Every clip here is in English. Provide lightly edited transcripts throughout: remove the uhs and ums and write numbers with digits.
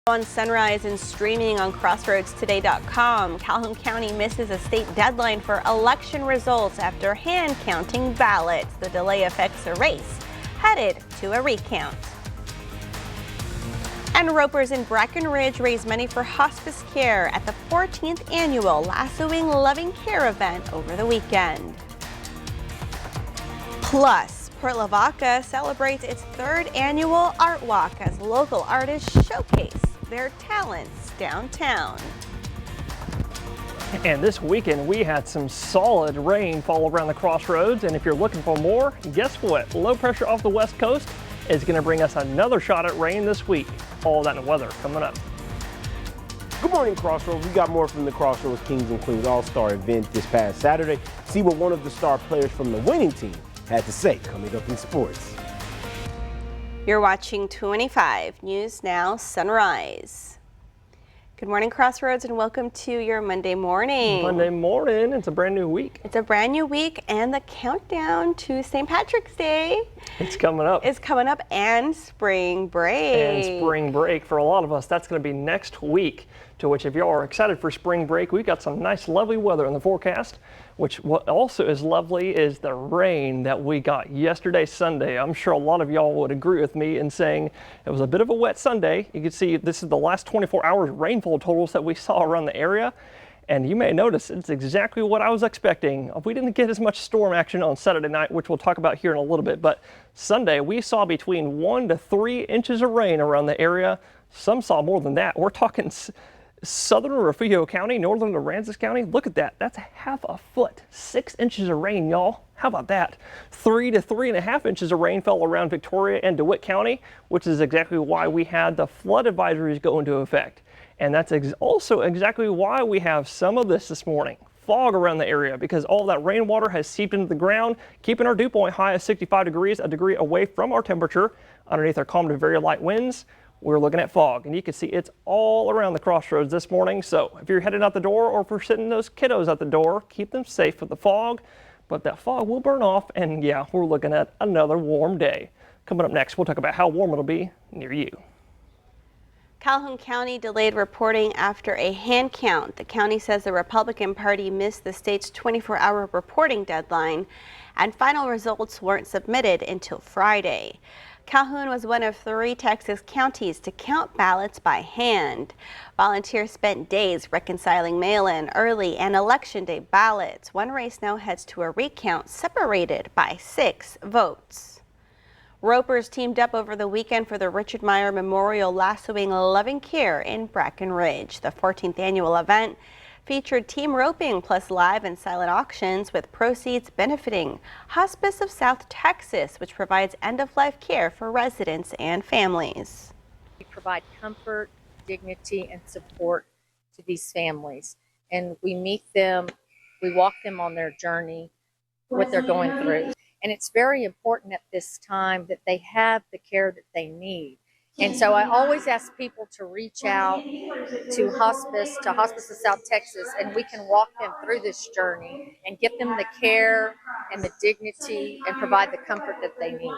On Sunrise and streaming on CrossroadsToday.com, Calhoun County misses a state deadline for election results after hand counting ballots. The delay affects a race headed to a recount. And Ropers in Breckenridge raise money for hospice care at the 14th annual Lassoing Loving Care event over the weekend. Plus, Port Lavaca celebrates its 3rd annual Art Walk as local artists showcase their talents downtown. And this weekend we had some solid rain fall around the Crossroads, and if you're looking for more, guess what? Low pressure off the west coast is going to bring us another shot at rain this week. All that in the weather coming up. Good morning, Crossroads. We got more from the Crossroads Kings and Queens All-Star event this past Saturday. See what one of the star players from the winning team had to say coming up in sports. You're watching 25 News Now Sunrise. Good morning, Crossroads, and welcome to your Monday morning. Monday morning, it's a brand new week. It's a brand new week, and the countdown to St. Patrick's Day It's coming up. is coming up, and spring break. And spring break for a lot of us, that's going to be next week. To which, if you are excited for spring break, we got some nice, lovely weather in the forecast. Which what also is lovely is the rain that we got yesterday, Sunday. I'm sure a lot of y'all would agree with me in saying it was a bit of a wet Sunday. You can see this is the last 24 hours rainfall totals that we saw around the area. And you may notice it's exactly what I was expecting. We didn't get as much storm action on Saturday night, which we'll talk about here in a little bit. But Sunday, we saw between 1 to 3 inches of rain around the area. Some saw more than that. We're talking southern Refugio County, northern Aransas County. Look at that. That's half a foot. 6 inches of rain, y'all. How about that? 3 to 3.5 inches of rain fell around Victoria and DeWitt County, which is exactly why we had the flood advisories go into effect. And that's also exactly why we have some of this morning. Fog around the area because all that rainwater has seeped into the ground, keeping our dew point high at 65 degrees, a degree away from our temperature. Underneath our calm to very light winds, we're looking at fog, and you can see it's all around the Crossroads this morning. So if you're headed out the door or if we're sitting those kiddos at the door, keep them safe with the fog. But that fog will burn off, and yeah, we're looking at another warm day. Coming up next, we'll talk about how warm it'll be near you. Calhoun County delayed reporting after a hand count. The county says the Republican Party missed the state's 24-hour reporting deadline, and final results weren't submitted until Friday. Calhoun was one of 3 Texas counties to count ballots by hand. Volunteers spent days reconciling mail-in, early, and election day ballots. One race now heads to a recount separated by 6 votes. Ropers teamed up over the weekend for the Richard Meyer Memorial Lassoing Loving Care in Breckenridge. The 14th annual event featured team roping plus live and silent auctions with proceeds benefiting Hospice of South Texas, which provides end-of-life care for residents and families. We provide comfort, dignity, and support to these families. And we meet them, we walk them on their journey, what they're going through. And it's very important at this time that they have the care that they need. And so I always ask people to reach out to Hospice of South Texas, and we can walk them through this journey and get them the care and the dignity and provide the comfort that they need.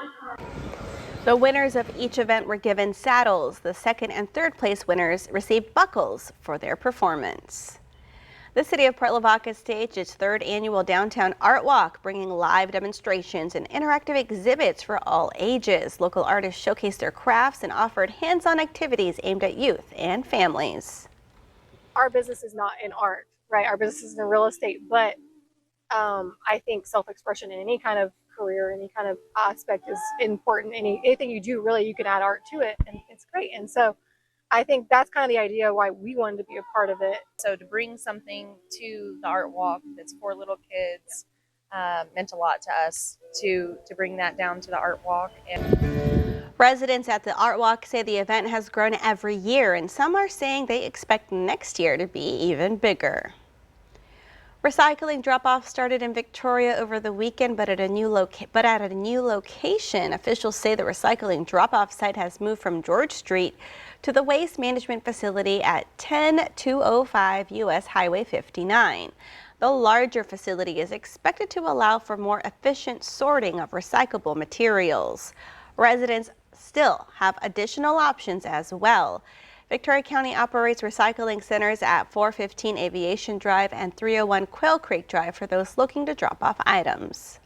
The winners of each event were given saddles. The 2nd and 3rd place winners received buckles for their performance. The city of Port Lavaca staged its 3rd annual Downtown Art Walk, bringing live demonstrations and interactive exhibits for all ages. Local artists showcased their crafts and offered hands-on activities aimed at youth and families. Our business is not in art, right? Our business is in real estate, but I think self-expression in any kind of career, any kind of aspect is important. Anything you do, really, you can add art to it, and it's great. And so I think that's kind of the idea why we wanted to be a part of it. So to bring something to the Art Walk that's for little kids meant a lot to us to bring that down to the Art Walk. And residents at the Art Walk say the event has grown every year, and some are saying they expect next year to be even bigger. Recycling drop-off started in Victoria over the weekend, but at a new location. Officials say the recycling drop-off site has moved from George Street to the waste management facility at 10205 U.S. Highway 59. The larger facility is expected to allow for more efficient sorting of recyclable materials. Residents still have additional options as well. Victoria County operates recycling centers at 415 Aviation Drive and 301 Quail Creek Drive for those looking to drop off items.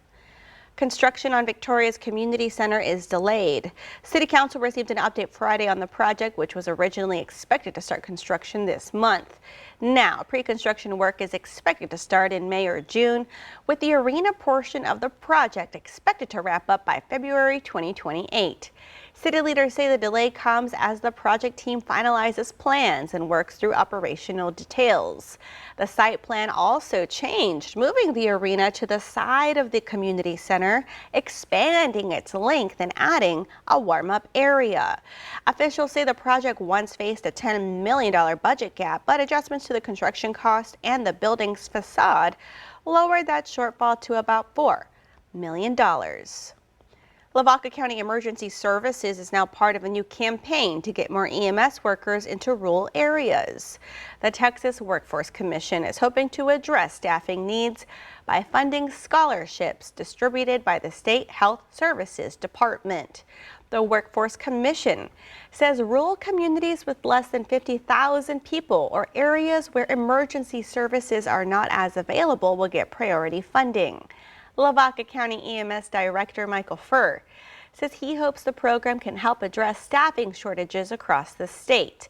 Construction on Victoria's Community Center is delayed. City Council received an update Friday on the project, which was originally expected to start construction this month. Now, pre-construction work is expected to start in May or June, with the arena portion of the project expected to wrap up by February 2028. City leaders say the delay comes as the project team finalizes plans and works through operational details. The site plan also changed, moving the arena to the side of the community center, expanding its length and adding a warm-up area. Officials say the project once faced a $10 million budget gap, but adjustments to the construction cost and the building's facade lowered that shortfall to about $4 million. Lavaca County Emergency Services is now part of a new campaign to get more EMS workers into rural areas. The Texas Workforce Commission is hoping to address staffing needs by funding scholarships distributed by the State Health Services Department. The Workforce Commission says rural communities with less than 50,000 people or areas where emergency services are not as available will get priority funding. Lavaca County EMS Director Michael Furr says he hopes the program can help address staffing shortages across the state.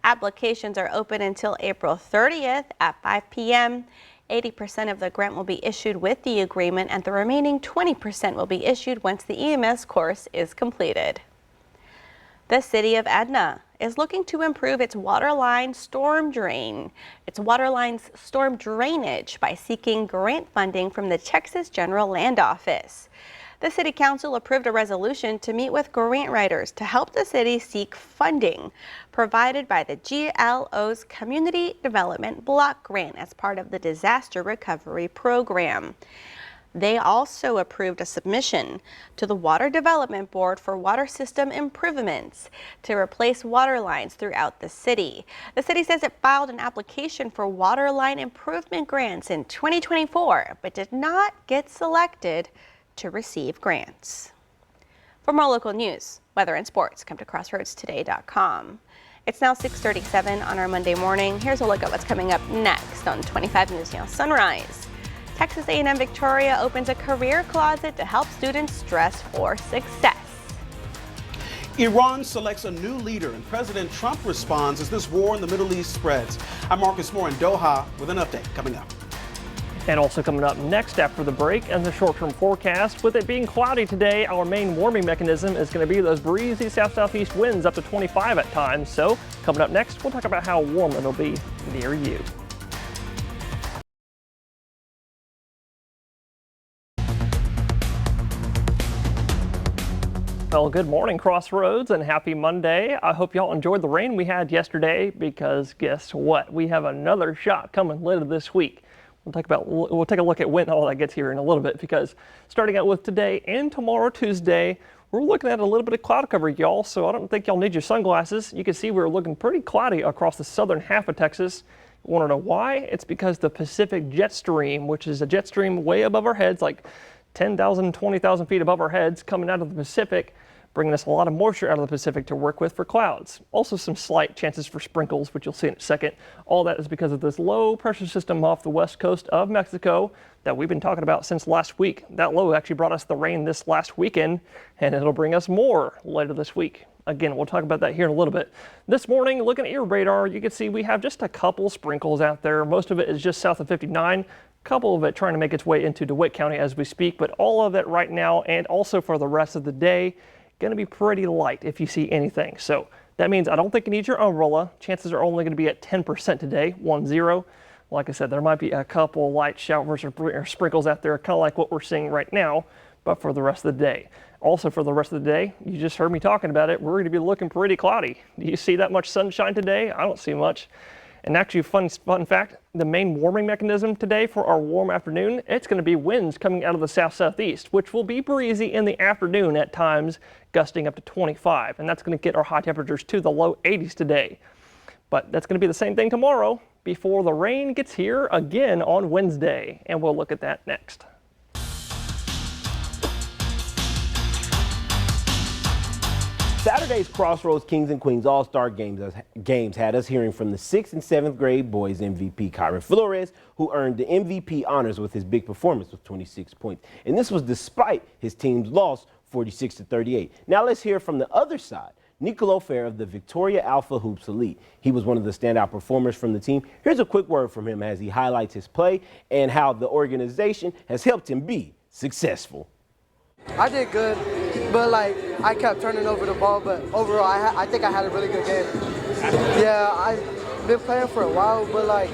Applications are open until April 30th at 5 p.m. 80% of the grant will be issued with the agreement, and the remaining 20% will be issued once the EMS course is completed. The city of Edna is looking to improve its waterline storm drainage by seeking grant funding from the Texas General Land Office. The City Council approved a resolution to meet with grant writers to help the city seek funding provided by the GLO's Community Development Block Grant as part of the Disaster Recovery Program. They also approved a submission to the Water Development Board for water system improvements to replace water lines throughout the city. The city says it filed an application for water line improvement grants in 2024, but did not get selected to receive grants. For more local news, weather, and sports, come to crossroadstoday.com. It's now 6:37 on our Monday morning. Here's a look at what's coming up next on 25 News Now Sunrise. Texas A&M Victoria opens a career closet to help students dress for success. Iran selects a new leader and President Trump responds as this war in the Middle East spreads. I'm Marcus Moore in Doha with an update coming up. And also coming up next after the break and the short-term forecast, with it being cloudy today, our main warming mechanism is going to be those breezy south-southeast winds up to 25 at times. So coming up next, we'll talk about how warm it'll be near you. Well, good morning, Crossroads, and happy Monday. I hope y'all enjoyed the rain we had yesterday, because guess what? We have another shot coming later this week. We'll take a look at when all that gets here in a little bit, because starting out with today and tomorrow, Tuesday, we're looking at a little bit of cloud cover, y'all, so I don't think y'all need your sunglasses. You can see we're looking pretty cloudy across the southern half of Texas. You want to know why? It's because the Pacific jet stream, which is a jet stream way above our heads, like 10,000, 20,000 feet above our heads, coming out of the Pacific, bringing us a lot of moisture out of the Pacific to work with for clouds. Also some slight chances for sprinkles, which you'll see in a second. All that is because of this low pressure system off the west coast of Mexico that we've been talking about since last week. That low actually brought us the rain this last weekend, and it'll bring us more later this week. Again, we'll talk about that here in a little bit. This morning, looking at your radar, you can see we have just a couple sprinkles out there. Most of it is just south of 59. Couple of it trying to make its way into DeWitt County as we speak, but all of it right now and also for the rest of the day, going to be pretty light if you see anything. So that means I don't think you need your umbrella. Chances are only going to be at 10% today, 10. Like I said, there might be a couple light showers or sprinkles out there, kind of like what we're seeing right now, but for the rest of the day. Also for the rest of the day, you just heard me talking about it, we're going to be looking pretty cloudy. Do you see that much sunshine today? I don't see much. And actually, fun fact, the main warming mechanism today for our warm afternoon, it's going to be winds coming out of the south-southeast, which will be breezy in the afternoon at times, gusting up to 25. And that's going to get our high temperatures to the low 80s today. But that's going to be the same thing tomorrow before the rain gets here again on Wednesday. And we'll look at that next. Saturday's Crossroads Kings and Queens All-Star games had us hearing from the 6th and 7th grade boys MVP Kyron Flores, who earned the MVP honors with his big performance with 26 points. And this was despite his team's loss 46-38. Now let's hear from the other side. Nicolo Fair of the Victoria Alpha Hoops Elite. He was one of the standout performers from the team. Here's a quick word from him as he highlights his play and how the organization has helped him be successful. I did good, but I kept turning over the ball, but overall I think I had a really good game. Yeah, I've been playing for a while, but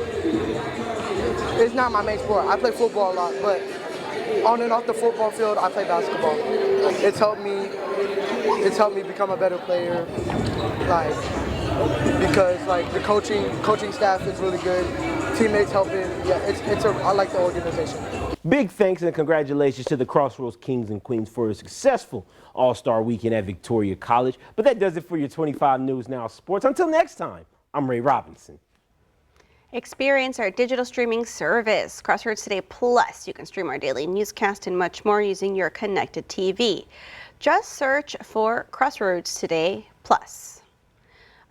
it's not my main sport. I play football a lot, but on and off the football field, I play basketball. It's helped me become a better player, because the coaching staff is really good, teammates helping. Yeah, I like the organization. Big thanks and congratulations to the Crossroads Kings and Queens for a successful All-Star weekend at Victoria College. But that does it for your 25 News Now Sports. Until next time, I'm Ray Robinson. Experience our digital streaming service, Crossroads Today Plus. You can stream our daily newscast and much more using your connected TV. Just search for Crossroads Today Plus.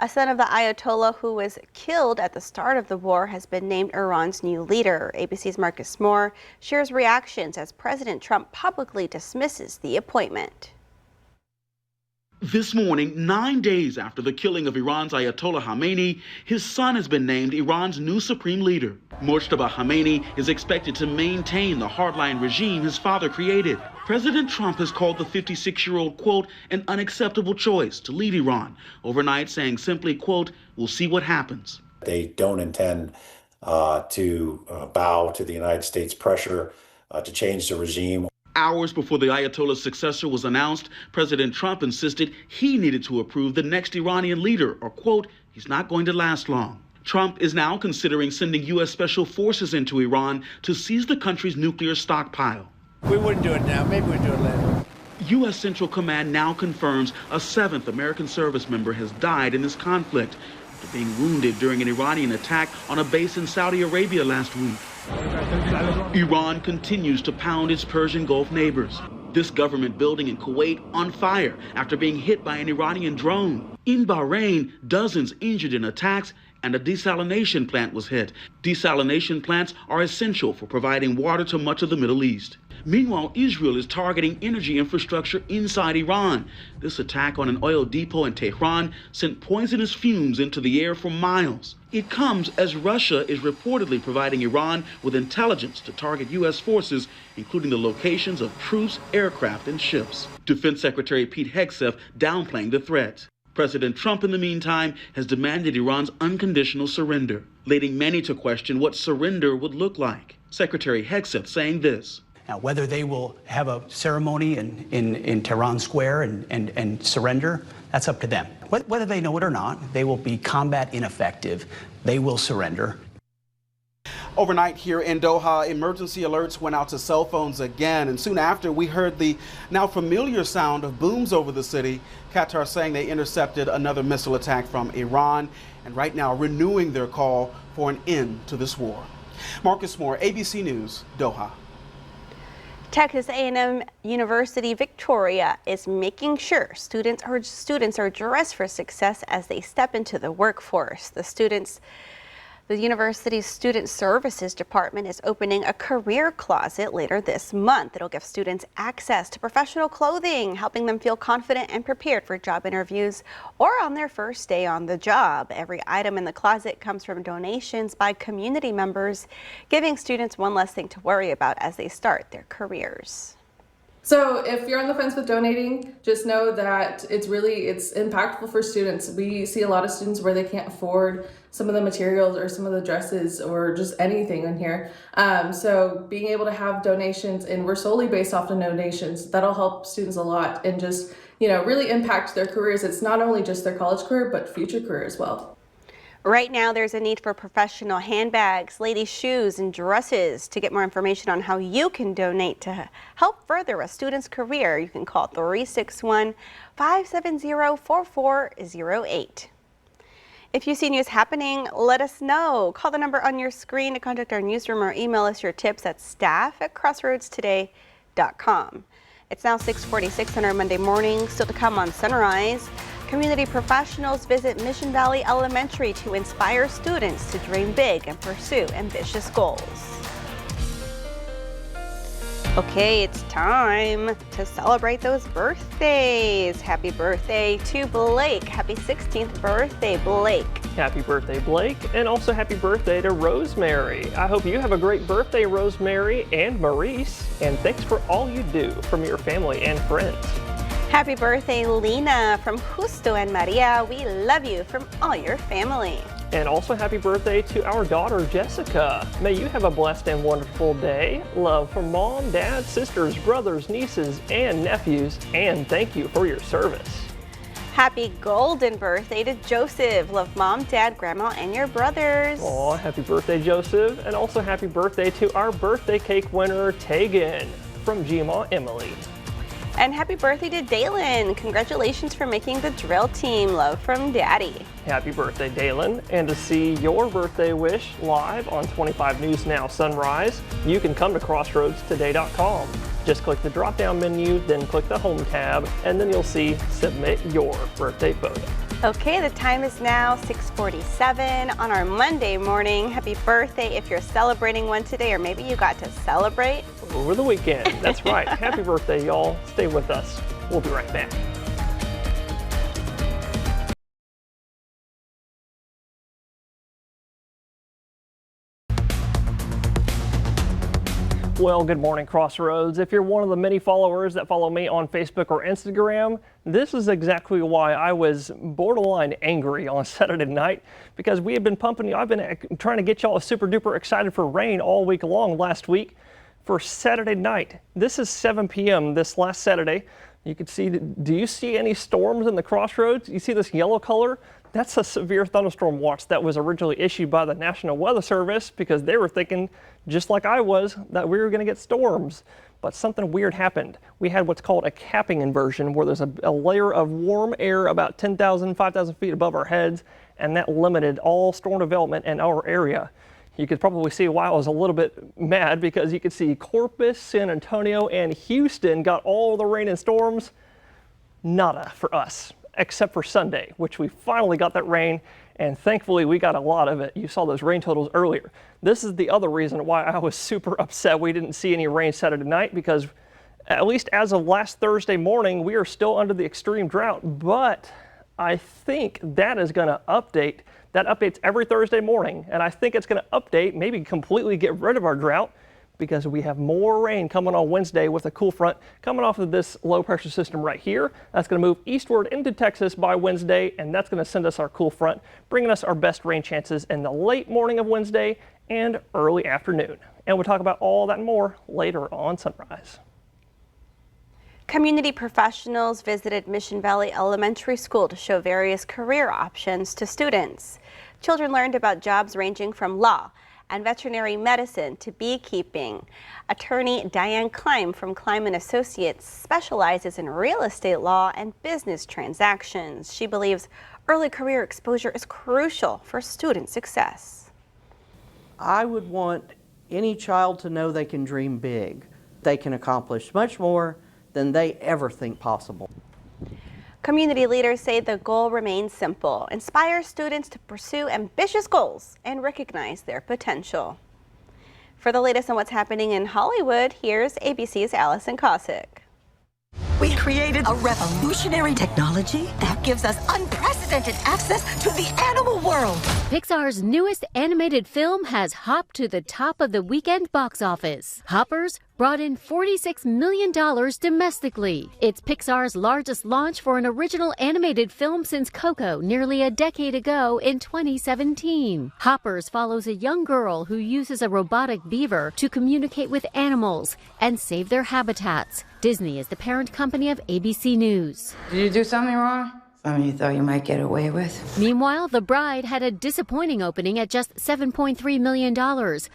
A son of the Ayatollah who was killed at the start of the war has been named Iran's new leader. ABC's Marcus Moore shares reactions as President Trump publicly dismisses the appointment. This morning, 9 days after the killing of Iran's Ayatollah Khamenei, his son has been named Iran's new supreme leader. Mojtaba Khamenei is expected to maintain the hardline regime his father created. President Trump has called the 56-year-old, quote, an unacceptable choice to lead Iran, overnight saying simply, quote, we'll see what happens. They don't intend to bow to the United States pressure to change the regime. Hours before the Ayatollah's successor was announced, President Trump insisted he needed to approve the next Iranian leader, or, quote, he's not going to last long. Trump is now considering sending U.S. special forces into Iran to seize the country's nuclear stockpile. We wouldn't do it now. Maybe we'd do it later. U.S. Central Command now confirms a 7th American service member has died in this conflict after being wounded during an Iranian attack on a base in Saudi Arabia last week. Iran continues to pound its Persian Gulf neighbors. This government building in Kuwait on fire after being hit by an Iranian drone. In Bahrain, dozens injured in attacks and a desalination plant was hit. Desalination plants are essential for providing water to much of the Middle East. Meanwhile, Israel is targeting energy infrastructure inside Iran. This attack on an oil depot in Tehran sent poisonous fumes into the air for miles. It comes as Russia is reportedly providing Iran with intelligence to target U.S. forces, including the locations of troops, aircraft, and ships. Defense Secretary Pete Hegseth downplaying the threat. President Trump, in the meantime, has demanded Iran's unconditional surrender, leading many to question what surrender would look like. Secretary Hegseth saying this. Now, whether they will have a ceremony in Tehran Square and surrender, that's up to them. Whether they know it or not, they will be combat ineffective. They will surrender. Overnight here in Doha, emergency alerts went out to cell phones again, and soon after we heard the now familiar sound of booms over the city. Qatar saying they intercepted another missile attack from Iran, and right now renewing their call for an end to this war. Marcus Moore, ABC News, Doha. Texas A&M University Victoria is making sure students are dressed for success as they step into the workforce. The university's Student Services Department is opening a career closet later this month. It'll give students access to professional clothing, helping them feel confident and prepared for job interviews or on their first day on the job. Every item in the closet comes from donations by community members, giving students one less thing to worry about as they start their careers. So if you're on the fence with donating, just know that it's impactful for students. We see a lot of students where they can't afford some of the materials or some of the dresses or just anything in here. So being able to have donations, and we're solely based off of donations, that'll help students a lot and just, really impact their careers. It's not only just their college career, but future career as well. Right now, there's a need for professional handbags, ladies' shoes, and dresses. To get more information on how you can donate to help further a student's career, you can call 361-570-4408. If you see news happening, let us know. Call the number on your screen to contact our newsroom or email us your tips at staff@crossroadstoday.com. It's now 6:46 on our Monday morning. Still to come on Sunrise. Community professionals visit Mission Valley Elementary to inspire students to dream big and pursue ambitious goals. Okay, it's time to celebrate those birthdays. Happy birthday to Blake. Happy 16th birthday, Blake. Happy birthday, Blake, and also happy birthday to Rosemary. I hope you have a great birthday, Rosemary and Maurice, and thanks for all you do from your family and friends. Happy birthday, Lena from Justo and Maria. We love you from all your family. And also happy birthday to our daughter, Jessica. May you have a blessed and wonderful day. Love from mom, dad, sisters, brothers, nieces, and nephews, and thank you for your service. Happy golden birthday to Joseph. Love mom, dad, grandma, and your brothers. Aw, happy birthday, Joseph. And also happy birthday to our birthday cake winner, Tegan, from Gma Emily. And happy birthday to Dalen. Congratulations for making the drill team. Love from Daddy. Happy birthday, Dalen. And to see your birthday wish live on 25 News Now Sunrise, you can come to crossroadstoday.com. Just click the drop-down menu, then click the Home tab, and then you'll see Submit Your Birthday Photo. Okay, the time is now 6:47 on our Monday morning. Happy birthday if you're celebrating one today, or maybe you got to celebrate over the weekend. That's right. Happy birthday, y'all. Stay with us. We'll be right back. Well, good morning, Crossroads. If you're one of the many followers that follow me on Facebook or Instagram, this is exactly why I was borderline angry on Saturday night, because we have been I've been trying to get y'all super duper excited for rain all week long last week for Saturday night. This is 7 p.m. this last Saturday. You can see, do you see any storms in the Crossroads? You see this yellow color? That's a severe thunderstorm watch that was originally issued by the National Weather Service because they were thinking, just like I was, that we were going to get storms. But something weird happened. We had what's called a capping inversion, where there's a layer of warm air about 10,000, 5,000 feet above our heads, and that limited all storm development in our area. You could probably see why I was a little bit mad, because you could see Corpus, San Antonio, and Houston got all the rain and storms. Nada for us, except for Sunday, which we finally got that rain, and thankfully we got a lot of it. You saw those rain totals earlier. This is the other reason why I was super upset we didn't see any rain Saturday night, because at least as of last Thursday morning, we are still under the extreme drought, but I think that is going to update. That updates every Thursday morning, and I think it's going to update, maybe completely get rid of our drought, because we have more rain coming on Wednesday with a cool front coming off of this low pressure system right here. That's going to move eastward into Texas by Wednesday, and that's going to send us our cool front, bringing us our best rain chances in the late morning of Wednesday and early afternoon. And we'll talk about all that and more later on Sunrise. Community professionals visited Mission Valley Elementary School to show various career options to students. Children learned about jobs ranging from law and veterinary medicine to beekeeping. Attorney Diane Klein from Klein & Associates specializes in real estate law and business transactions. She believes early career exposure is crucial for student success. I would want any child to know they can dream big. They can accomplish much more than they ever think possible. Community leaders say the goal remains simple: inspire students to pursue ambitious goals and recognize their potential. For the latest on what's happening in Hollywood, here's ABC's Allison Cossack. We created a revolutionary technology that gives us unprecedented access to the animal world. Pixar's newest animated film has hopped to the top of the weekend box office. Hoppers brought in $46 million domestically. It's Pixar's largest launch for an original animated film since Coco nearly a decade ago in 2017. Hoppers follows a young girl who uses a robotic beaver to communicate with animals and save their habitats. Disney is the parent company of ABC News. Did you do something wrong? Something you thought you might get away with? Meanwhile, The Bride had a disappointing opening at just $7.3 million,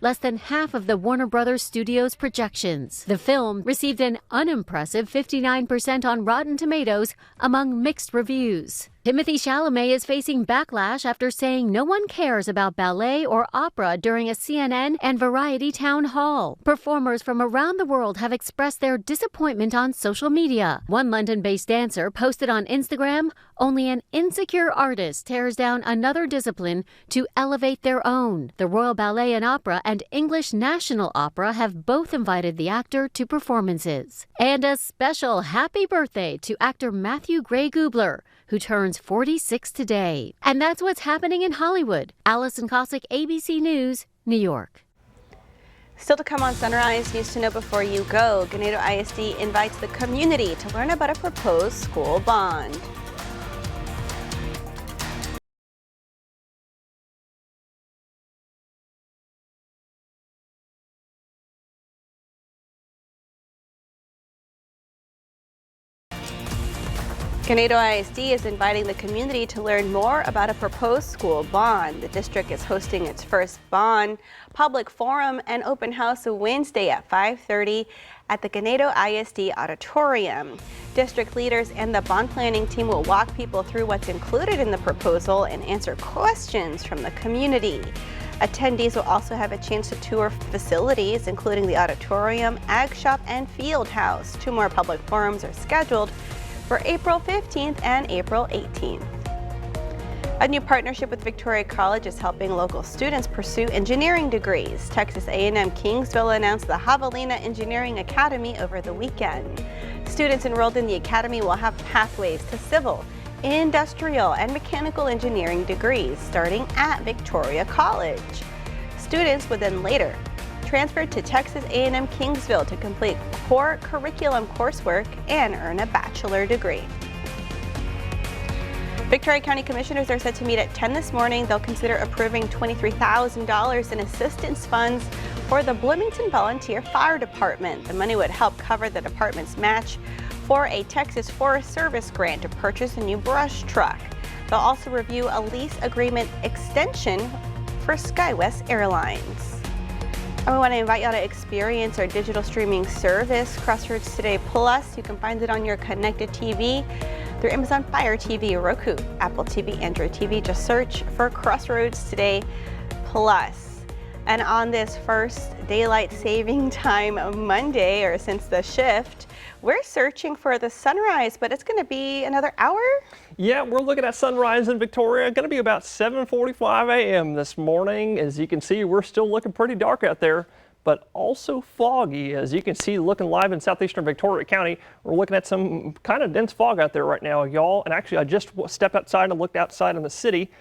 less than half of the Warner Brothers Studios projections. The film received an unimpressive 59% on Rotten Tomatoes among mixed reviews. Timothée Chalamet is facing backlash after saying no one cares about ballet or opera during a CNN and Variety town hall. Performers from around the world have expressed their disappointment on social media. One London-based dancer posted on Instagram, "Only an insecure artist tears down another discipline to elevate their own." The Royal Ballet and Opera and English National Opera have both invited the actor to performances. And a special happy birthday to actor Matthew Gray Gubler, who turns 46 today. And that's what's happening in Hollywood. Allison Cossack, ABC News, New York. Still to come on Sunrise, news to know before you go. Ganado ISD invites the community to learn about a proposed school bond. Ganado ISD is inviting the community to learn more about a proposed school bond. The district is hosting its first bond public forum and open house Wednesday at 5:30 at the Ganado ISD Auditorium. District leaders and the bond planning team will walk people through what's included in the proposal and answer questions from the community. Attendees will also have a chance to tour facilities, including the auditorium, ag shop, and field house. 2 more public forums are scheduled for April 15th and April 18th. A new partnership with Victoria College is helping local students pursue engineering degrees. Texas A&M Kingsville announced the Javelina Engineering Academy over the weekend. Students enrolled in the academy will have pathways to civil, industrial, and mechanical engineering degrees starting at Victoria College. Students would then later transfer to Texas A&M Kingsville to complete core curriculum coursework and earn a bachelor degree. Victoria County Commissioners are set to meet at 10 this morning. They'll consider approving $23,000 in assistance funds for the Bloomington Volunteer Fire Department. The money would help cover the department's match for a Texas Forest Service grant to purchase a new brush truck. They'll also review a lease agreement extension for SkyWest Airlines. And we want to invite y'all to experience our digital streaming service, Crossroads Today Plus. You can find it on your connected TV through Amazon Fire TV, Roku, Apple TV, Android TV. Just search for Crossroads Today Plus. And on this first daylight saving time Monday, or since the shift, we're searching for the sunrise, but it's going to be another hour. Yeah, we're looking at sunrise in Victoria. Going to be about 7:45 a.m. this morning. As you can see, we're still looking pretty dark out there, but also foggy. As you can see, looking live in southeastern Victoria County, we're looking at some kind of dense fog out there right now, y'all. And actually, I just stepped outside and looked outside in the city.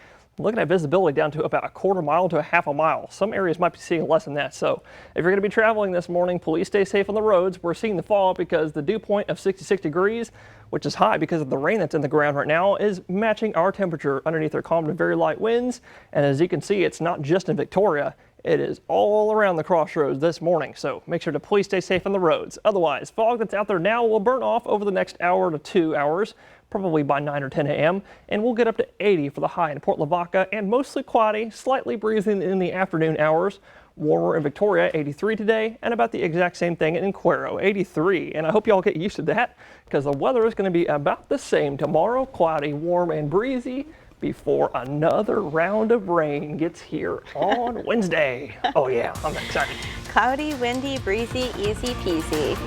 Looking at visibility down to about a quarter mile to a half a mile. Some areas might be seeing less than that. So if you're going to be traveling this morning, please stay safe on the roads. We're seeing the fog because the dew point of 66 degrees, which is high because of the rain that's in the ground right now, is matching our temperature underneath our calm to very light winds. And as you can see, it's not just in Victoria. It is all around the Crossroads this morning, so make sure to please stay safe on the roads. Otherwise, fog that's out there now will burn off over the next hour to 2 hours, probably by 9 or 10 a.m., and we'll get up to 80 for the high in Port Lavaca, and mostly cloudy, slightly breezy in the afternoon hours. Warmer in Victoria, 83 today, and about the exact same thing in Cuero, 83. And I hope y'all get used to that, because the weather is going to be about the same tomorrow, cloudy, warm, and breezy, before another round of rain gets here on Wednesday. Oh yeah, I'm excited. Cloudy, windy, breezy, easy peasy.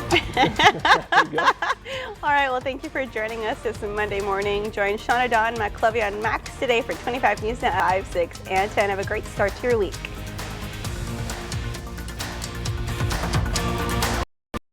All right, well, thank you for joining us this Monday morning. Join Shauna Dawn, Maclovia, and Max today for 25 News at 5, 6, and 10. Have a great start to your week.